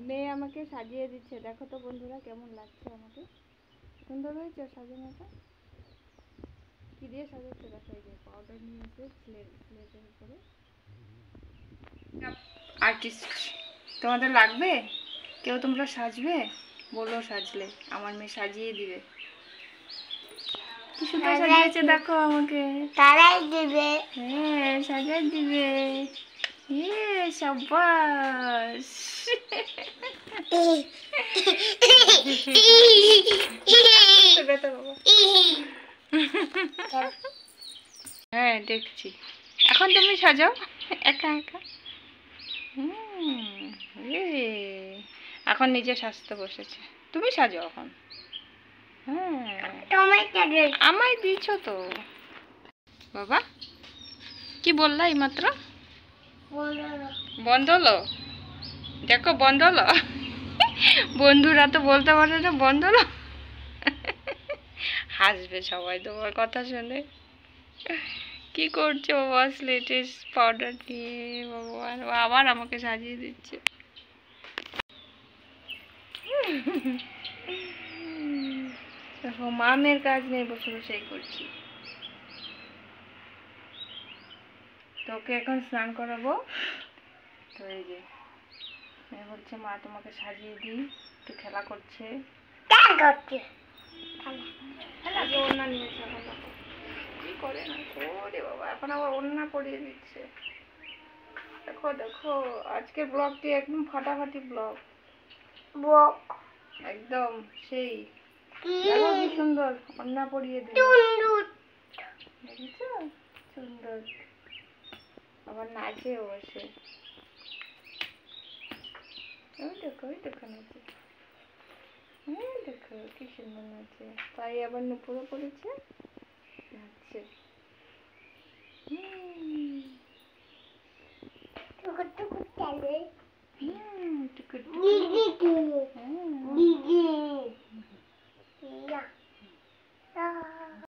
মেয়ে আমাকে সাজিয়ে দিচ্ছে, দেখো তো বন্ধুরা কেমন লাগছে আমাকে। সুন্দর হয়েছে সাজানোটা। কি দিয়ে সাজাচ্ছে দেখো, এই যে পাউডার নিয়ে এসে স্লেটের উপরে। আর্টিস্ট তোমাদের লাগবে? কেউ তোমরা সাজবে? বলো সাজলে, আমার মেয়ে সাজিয়ে দিবে। কি সুন্দর সাজিয়েছে দেখো আমাকে। তারাই দিবে। হ্যাঁ সাজাই দিবে। সাবাস। হ্যাঁ দেখছি, এখন তুমি সাজাও একা একা। এখন নিজে সাজতে বসেছে, তুমি সাজাও এখন। হ্যাঁ আমায় দিচ্ছ তো বাবা। কি বললা এইমাত্র? বন্ধ হলো, দেখো বন্ধ হলো। বন্ধুরা তো বলতে পারে না বন্ধ হলো। হাসবে সবাই তোমার কথা শুনে। কি করছো বাবা? লেটেস্ট পাউডার দিয়ে ভগবান, ও আবার আমাকে সাজিয়ে দিচ্ছে। দেখো মামের কাজ নেই, বসে বসেই করছি। তোকে এখন স্নান করাবো তো, এই যে বলছে মা তোমাকে সাজিয়ে দিই, একটু খেলা করছে। ওড়না নিয়েছে কি করে না করে বাবা, এখন আবার ওড়না পরিয়ে দিচ্ছে। দেখো দেখো আজকের ব্লগটি একদম ফাটাফাটি ব্লগ। একদম সেই। দেখো কি সুন্দর ওড়না পরিয়ে দিল, দেখেছো? সুন্দর। আবার নাচে বসে, ওই দেখো ওই দেখো নাচে। দেখো কি সুন্দর নাচে, তাই আবার নুপুরও পড়েছে।